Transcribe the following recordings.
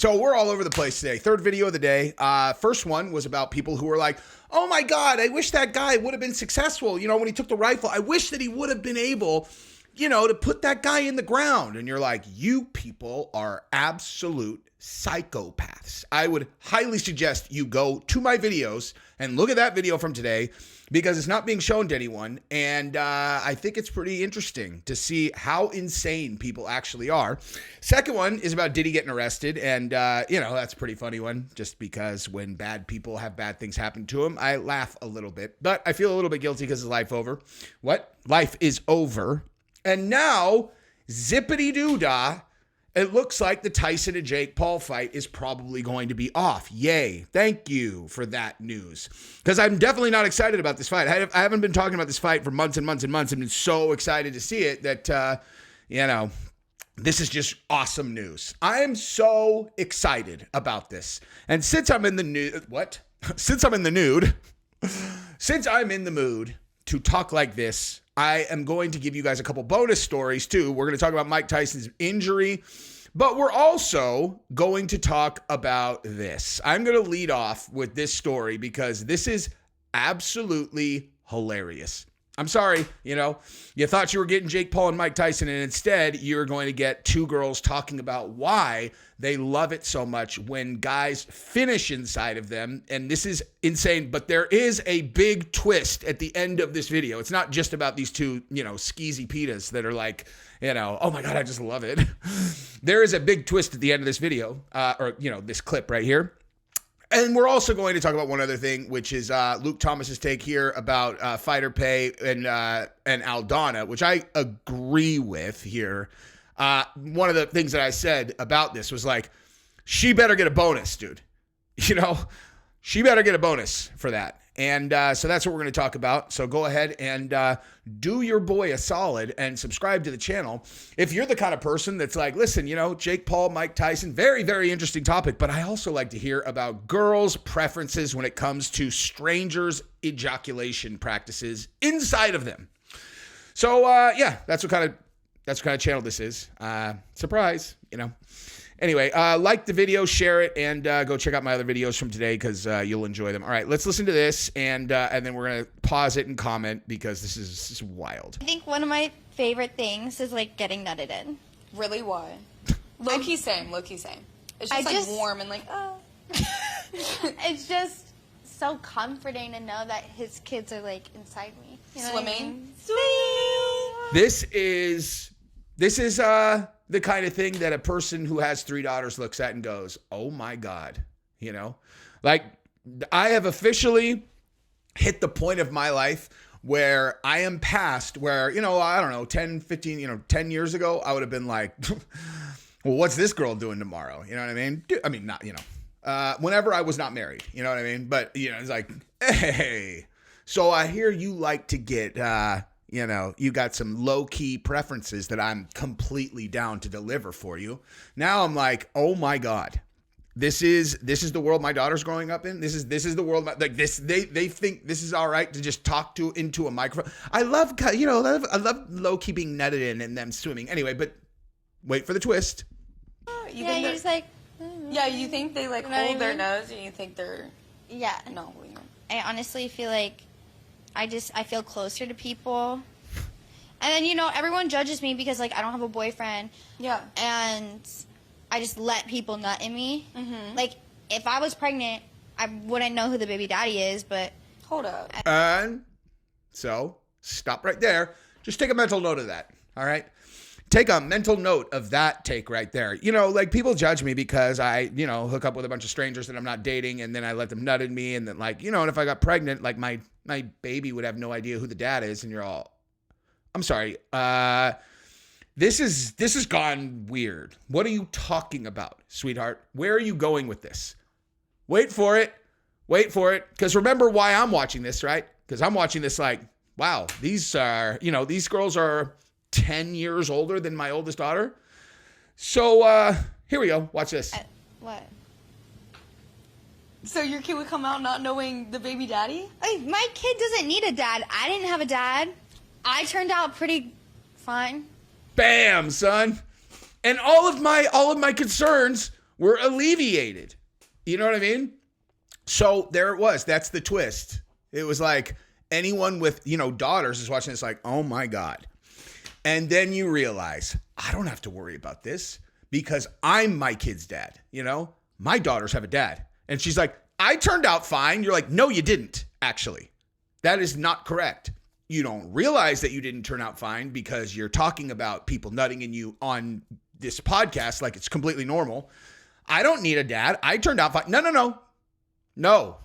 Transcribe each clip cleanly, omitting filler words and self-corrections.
So we're all over the place today. Third video of the day. First one was about people who were like, oh my God, I wish that guy would have been successful. You know, when he took the rifle, I wish that he would have been able, you know, to put that guy in the ground. And you're like, you people are absolute psychopaths. I would highly suggest you go to my videos and look at that video from today because it's not being shown to anyone. And I think it's pretty interesting to see how insane people actually are. Second one is about Diddy getting arrested. And, you know, that's a pretty funny one just because when bad people have bad things happen to them, I laugh a little bit. But I feel a little bit guilty because it's life over. What? Life is over. And now, zippity-doo-dah, it looks like the Tyson and Jake Paul fight is probably going to be off. Yay. Thank you for that news. Because I'm definitely not excited about this fight. I haven't been talking about this fight for months and months and months. I've been so excited to see it that, you know, this is just awesome news. I am so excited about this. And since I'm in the since I'm in the mood to talk like this, I am going to give you guys a couple bonus stories too. We're going to talk about Mike Tyson's injury, but we're also going to talk about this. I'm going to lead off with this story because this is absolutely hilarious. I'm sorry, you know, you thought you were getting Jake Paul and Mike Tyson, and instead you're going to get two girls talking about why they love it so much when guys finish inside of them. And this is insane, but there is a big twist at the end of this video. It's not just about these two, you know, skeezy pitas that are like, you know, oh my God, I just love it. There is a big twist at the end of this video, or, you know, this clip right here. And we're also going to talk about one other thing, which is Luke Thomas's take here about fighter pay and Aldana, which I agree with here. One of the things that I said about this was like, she better get a bonus, dude. You know, she better get a bonus for that. And so that's what we're going to talk about. So go ahead and do your boy a solid and subscribe to the channel. If you're the kind of person that's like, listen, you know, Jake Paul, Mike Tyson, very, very interesting topic. But I also like to hear about girls' preferences when it comes to strangers' ejaculation practices inside of them. So, yeah, that's what kind of channel this is. Surprise, you know. Anyway, like the video, share it, and go check out my other videos from today because you'll enjoy them. All right, let's listen to this, and then we're going to pause it and comment because this is wild. I think one of my favorite things is, like, getting nutted in. Really? Why? Low-key same. Low-key same. It's just, like, warm and, like, oh. It's just so comforting to know that his kids are, like, inside me. You know Swimming? This is the kind of thing that a person who has 3 daughters looks at and goes, oh my God, you know, like I have officially hit the point of my life where I am past where, you know, I don't know, 10, 15, you know, 10 years ago, I would have been like, well, what's this girl doing tomorrow? You know what I mean? I mean, not, you know, whenever I was not married, you know what I mean? But, you know, it's like, hey, so I hear you like to get, you know, you got some low-key preferences that I'm completely down to deliver for you. Now I'm like, oh my God, this is the world my daughter's growing up in. This is the world like this. They think this is all right to just talk to into a microphone. I love, you know, I love low-key being nutted in and them swimming. Anyway, but wait for the twist. Yeah, you're just like. Yeah, you think they like hold their nose and you think they're. Yeah. No. I honestly feel like. I feel closer to people. And then, you know, everyone judges me because, like, I don't have a boyfriend. Yeah. And I just let people nut in me. Mm-hmm. Like, if I was pregnant, I wouldn't know who the baby daddy is, but... Hold up. And so, stop right there. Just take a mental note of that, all right? Take a mental note of that take right there. You know, like people judge me because I, you know, hook up with a bunch of strangers that I'm not dating and then I let them nut in me and then like, you know, and if I got pregnant, like my baby would have no idea who the dad is and you're all, I'm sorry. This has gone weird. What are you talking about, sweetheart? Where are you going with this? Wait for it. Because remember why I'm watching this, right? Because I'm watching this like, wow, these are, you know, these girls are 10 years older than my oldest daughter. So here we go. Watch this. What? So your kid would come out not knowing the baby daddy? My kid doesn't need a dad. I didn't have a dad. I turned out pretty fine. Bam, son. And all of my concerns were alleviated. You know what I mean? So there it was. That's the twist. It was like anyone with, daughters is watching this like, oh my God. And then you realize, I don't have to worry about this because I'm my kid's dad. My daughters have a dad. And she's like, I turned out fine. You're like, no, you didn't, actually. That is not correct. You don't realize that you didn't turn out fine because you're talking about people nutting in you on this podcast like it's completely normal. I don't need a dad. I turned out fine. No.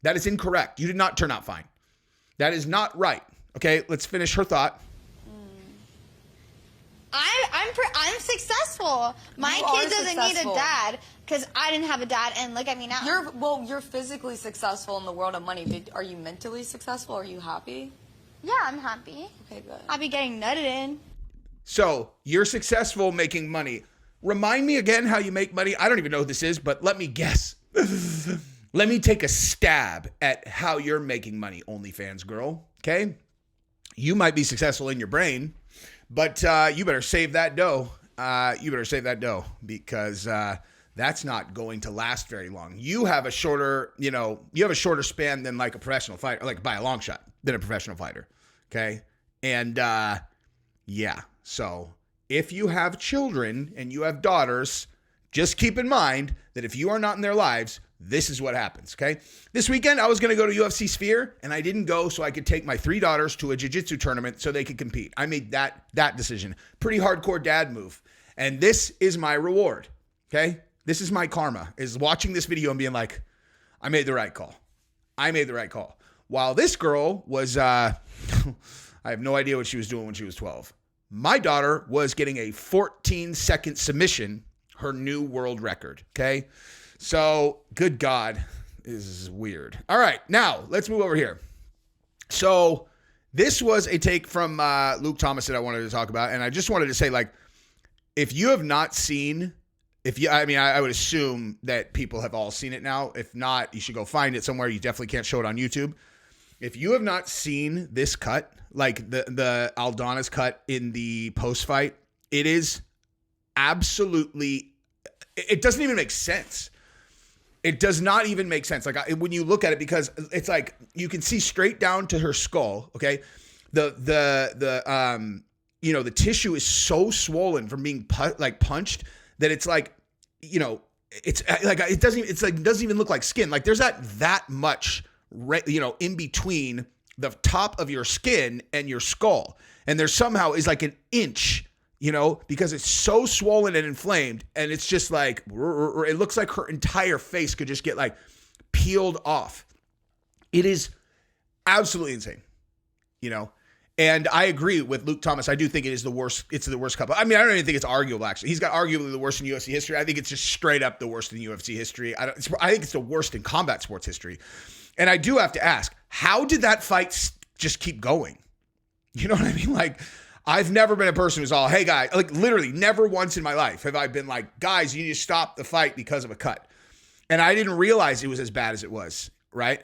That is incorrect. You did not turn out fine. That is not right. Okay, let's finish her thought. I'm successful. My kid doesn't need a dad because I didn't have a dad, and look at me now. You're physically successful in the world of money. Are you mentally successful? Are you happy? Yeah, I'm happy. Okay, good. Happy getting nutted in. So you're successful making money. Remind me again how you make money. I don't even know who this is, but let me guess. Let me take a stab at how you're making money, OnlyFans girl. Okay? You might be successful in your brain, but you better save that dough. Because that's not going to last very long. You have a shorter span than like a professional fighter, like by a long shot, than a professional fighter. Okay? And yeah. So if you have children and you have daughters, just keep in mind that if you are not in their lives, this is what happens, okay? This weekend, I was going to go to UFC Sphere, and I didn't go so I could take my 3 daughters to a jiu-jitsu tournament so they could compete. I made that decision. Pretty hardcore dad move. And this is my reward, okay? This is my karma, is watching this video and being like, I made the right call. While this girl was, I have no idea what she was doing when she was 12. My daughter was getting a 14-second submission, her new world record, okay? So, good God, this is weird. All right, now let's move over here. So, this was a take from Luke Thomas that I wanted to talk about, and I just wanted to say, like, if you have not seen, I would assume that people have all seen it now. If not, you should go find it somewhere. You definitely can't show it on YouTube. If you have not seen this cut, like the Aldana's cut in the post fight, it is absolutely, it doesn't even make sense. It does not even make sense. Like when you look at it, because it's like you can see straight down to her skull. Okay, the tissue is so swollen from being punched that it's like, it's like it doesn't even look like skin. Like there's that much, in between the top of your skin and your skull, and there somehow is like an inch. Because it's so swollen and inflamed, and it's just like, it looks like her entire face could just get like peeled off. It is absolutely insane, and I agree with Luke Thomas. I do think it is the worst. It's the worst couple. I mean, I don't even think it's arguable, actually. He's got arguably the worst in UFC history. I think it's just straight up the worst in UFC history. I think it's the worst in combat sports history. And I do have to ask, how did that fight just keep going? You know what I mean? Like, I've never been a person who's all, hey, guys, like literally never once in my life have I been like, guys, you need to stop the fight because of a cut. And I didn't realize it was as bad as it was, right?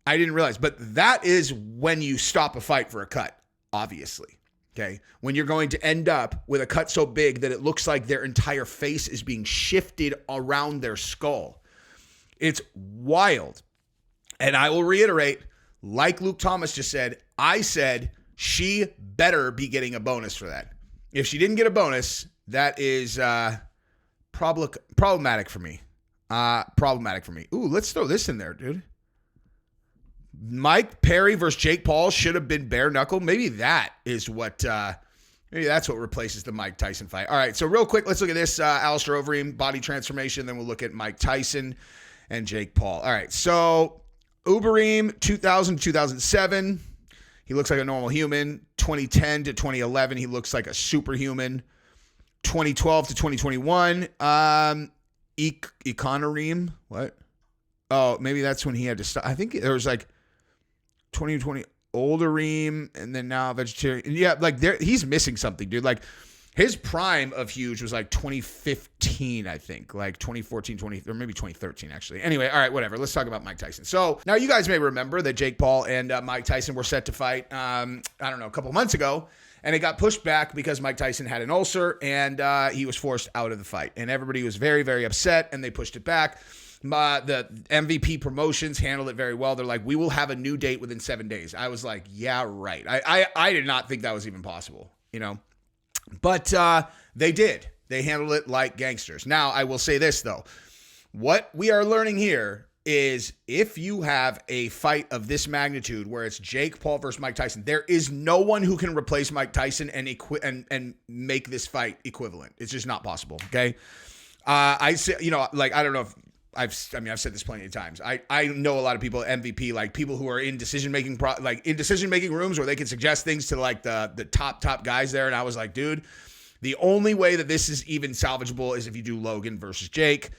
I didn't realize. But that is when you stop a fight for a cut, obviously, okay? When you're going to end up with a cut so big that it looks like their entire face is being shifted around their skull. It's wild. And I will reiterate, like Luke Thomas just said, I said, she better be getting a bonus for that. If she didn't get a bonus, that is problematic for me. Ooh, let's throw this in there, dude. Mike Perry versus Jake Paul should have been bare knuckle. Maybe that is what, maybe that's what replaces the Mike Tyson fight. All right, so real quick, let's look at this. Alistair Overeem, body transformation. Then we'll look at Mike Tyson and Jake Paul. All right, so Overeem, 2000 to 2007. He looks like a normal human. 2010 to 2011, he looks like a superhuman. 2012 to 2021, Econoreem. What? Oh, maybe that's when he had to stop. I think there was like 2020 older Reem, and then now vegetarian. Yeah, like he's missing something, dude. Like His prime of huge was like 2015, I think, like 2014, or maybe 2013, actually. Anyway, all right, whatever. Let's talk about Mike Tyson. So now you guys may remember that Jake Paul and Mike Tyson were set to fight, I don't know, a couple months ago, and it got pushed back because Mike Tyson had an ulcer and he was forced out of the fight. And everybody was very, very upset, and they pushed it back. The MVP Promotions handled it very well. They're like, we will have a new date within 7 days. I was like, yeah, right. I did not think that was even possible, you know? But they did. They handled it like gangsters. Now, I will say this, though. What we are learning here is if you have a fight of this magnitude where it's Jake Paul versus Mike Tyson, there is no one who can replace Mike Tyson and make this fight equivalent. It's just not possible, okay? I say, you know, like, I don't know if I've said this plenty of times. I know a lot of people at MVP, like people who are in decision-making rooms where they can suggest things to like the top guys there. And I was like, dude, the only way that this is even salvageable is if you do Logan versus Jake.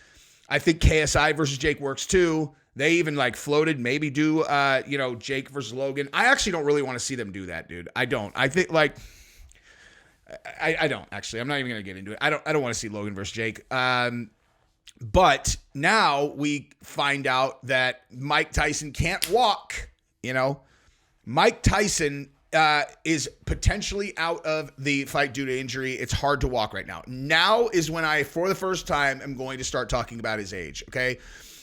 I think KSI versus Jake works too. They even like floated, maybe do, Jake versus Logan. I actually don't really want to see them do that, dude. I don't. I think like, I don't actually. I'm not even going to get into it. I don't want to see Logan versus Jake. But now we find out that Mike Tyson can't walk, you know. Mike Tyson is potentially out of the fight due to injury. It's hard to walk right now. Now is when I, for the first time, am going to start talking about his age, okay?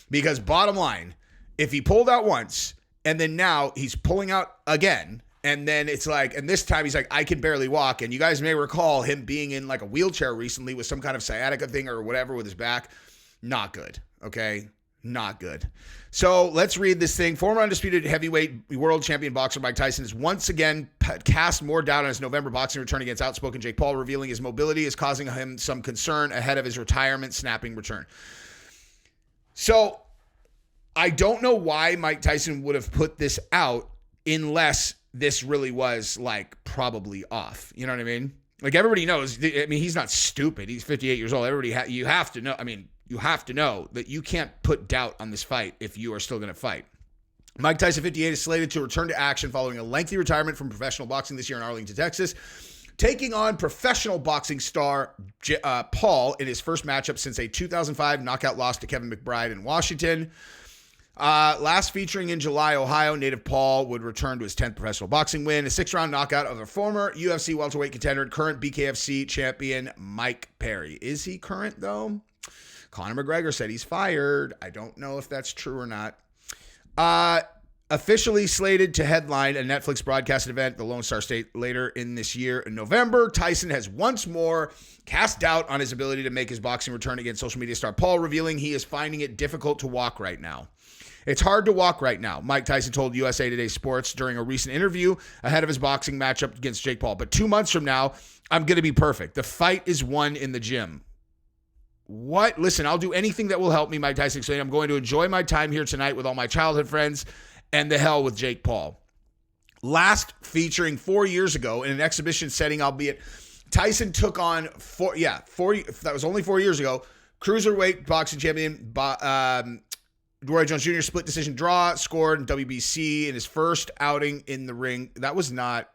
Because bottom line, if he pulled out once and then now he's pulling out again, and then it's like, and this time he's like, I can barely walk. And you guys may recall him being in like a wheelchair recently with some kind of sciatica thing or whatever with his back. Not good, okay? Not good. So let's read this thing. Former undisputed heavyweight world champion boxer Mike Tyson has once again cast more doubt on his November boxing return against outspoken Jake Paul, revealing his mobility is causing him some concern ahead of his retirement snapping return. So I don't know why Mike Tyson would have put this out unless this really was like probably off. You know what I mean? Like everybody knows. I mean, he's not stupid. He's 58 years old. Everybody, you have to know. I mean, you have to know that you can't put doubt on this fight if you are still going to fight. Mike Tyson, 58, is slated to return to action following a lengthy retirement from professional boxing this year in Arlington, Texas, taking on professional boxing star Paul in his first matchup since a 2005 knockout loss to Kevin McBride in Washington. Last featuring in July, Ohio, native Paul would return to his 10th professional boxing win, a 6-round knockout of a former UFC welterweight contender and current BKFC champion Mike Perry. Is he current, though? Conor McGregor said he's fired. I don't know if that's true or not. Officially slated to headline a Netflix broadcasted event, the Lone Star State, later in this year in November, Tyson has once more cast doubt on his ability to make his boxing return against social media star Paul, revealing he is finding it difficult to walk right now. It's hard to walk right now, Mike Tyson told USA Today Sports during a recent interview ahead of his boxing matchup against Jake Paul. But 2 months from now, I'm going to be perfect. The fight is won in the gym. What? Listen, I'll do anything that will help me, Mike Tyson explained. I'm going to enjoy my time here tonight with all my childhood friends and the hell with Jake Paul. Last featuring 4 years ago in an exhibition setting, albeit Tyson took on, that was only 4 years ago, cruiserweight boxing champion Roy Jones Jr. split decision draw, scored in WBC in his first outing in the ring. That was not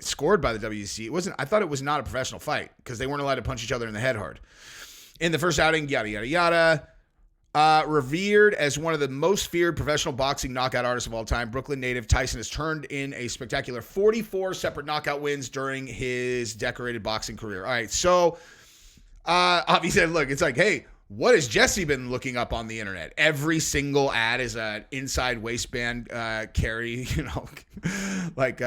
scored by the WBC. It wasn't. I thought it was not a professional fight because they weren't allowed to punch each other in the head hard. In the first outing, yada, yada, yada. Revered as one of the most feared professional boxing knockout artists of all time, Brooklyn native Tyson has turned in a spectacular 44 separate knockout wins during his decorated boxing career. All right, so obviously, look, it's like, hey, what has Jesse been looking up on the internet? Every single ad is an inside waistband carry, you know, like,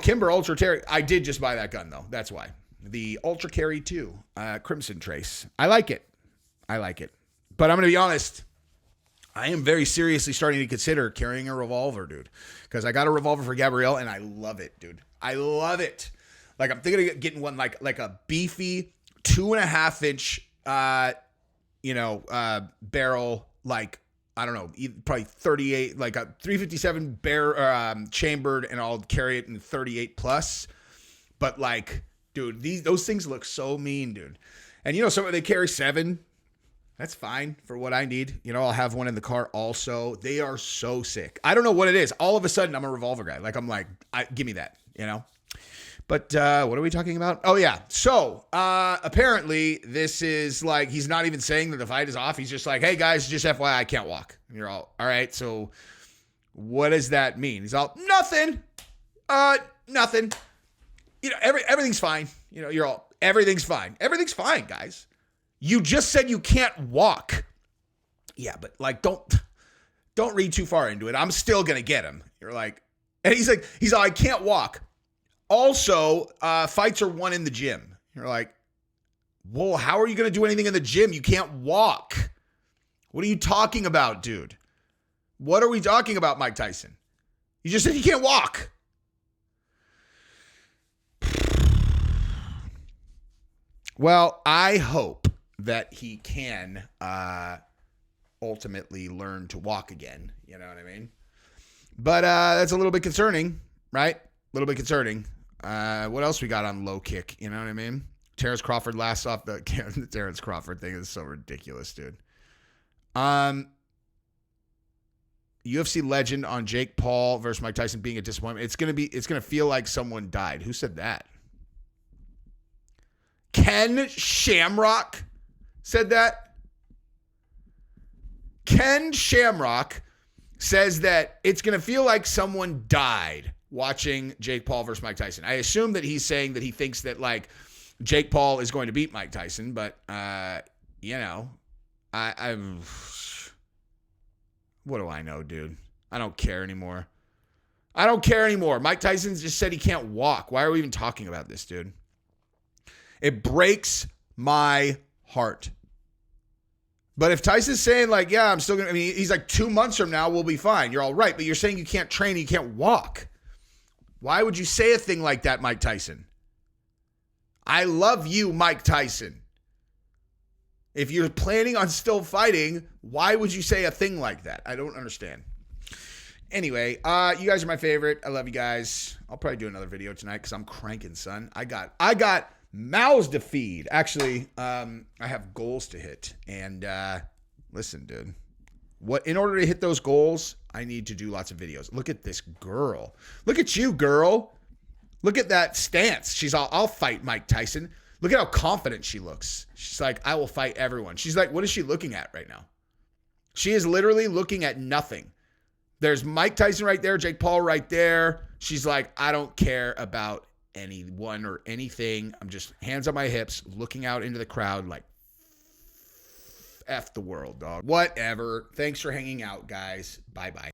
Kimber Ultra Carry. I did just buy that gun, though. That's why. The Ultra Carry 2, Crimson Trace. I like it. But I'm going to be honest. I am very seriously starting to consider carrying a revolver, dude. Because I got a revolver for Gabrielle, and I love it, dude. I love it. Like, I'm thinking of getting one like a beefy 2.5-inch barrel, like, I don't know, probably 38, like a 357 chambered, and I'll carry it in 38 plus. But like, dude, those things look so mean, dude. And some they carry 7. That's fine for what I need. I'll have one in the car also. They are so sick. I don't know what it is. All of a sudden, I'm a revolver guy. Like, I'm like, give me that, But what are we talking about? Oh, yeah. So apparently this is like, he's not even saying that the fight is off. He's just like, hey, guys, just FYI, I can't walk. And you're all right. So what does that mean? He's all, nothing. Nothing. You know, everything's fine. You know, you're all, everything's fine. Everything's fine, guys. You just said you can't walk. Yeah, but like, don't read too far into it. I'm still going to get him. You're like, and he's like, I can't walk. Also, fights are won in the gym. You're like, well, how are you going to do anything in the gym? You can't walk. What are you talking about, dude? What are we talking about, Mike Tyson? You just said you can't walk. Well, I hope that he can ultimately learn to walk again. You know what I mean? But that's a little bit concerning, right? A little bit concerning. What else we got on low kick? You know what I mean? Terrence Crawford laughs off the Terrence Crawford thing is so ridiculous, dude. UFC legend on Jake Paul versus Mike Tyson being a disappointment. It's gonna feel like someone died. Who said that? Ken Shamrock said that. Ken Shamrock says that it's gonna feel like someone died watching Jake Paul versus Mike Tyson. I assume that he's saying that he thinks that like Jake Paul is going to beat Mike Tyson, but you know, I'm what do I know, dude? I don't care anymore. Mike Tyson just said he can't walk. Why are we even talking about this, dude? It breaks my heart. But if Tyson's saying like, yeah, I'm still going to, I mean, he's like 2 months from now, we'll be fine. You're all right. But you're saying you can't train, you can't walk. Why would you say a thing like that, Mike Tyson? I love you, Mike Tyson. If you're planning on still fighting, why would you say a thing like that? I don't understand. Anyway, you guys are my favorite. I love you guys. I'll probably do another video tonight because I'm cranking, son. I got mouths to feed. Actually, I have goals to hit. And listen, dude. In order to hit those goals, I need to do lots of videos. Look at this girl. Look at you, girl. Look at that stance. She's all, I'll fight Mike Tyson. Look at how confident she looks. She's like, I will fight everyone. She's like, what is she looking at right now? She is literally looking at nothing. There's Mike Tyson right there, Jake Paul right there. She's like, I don't care about anyone or anything. I'm just hands on my hips, looking out into the crowd like, F the world, dog. Whatever. Thanks for hanging out, guys. Bye-bye.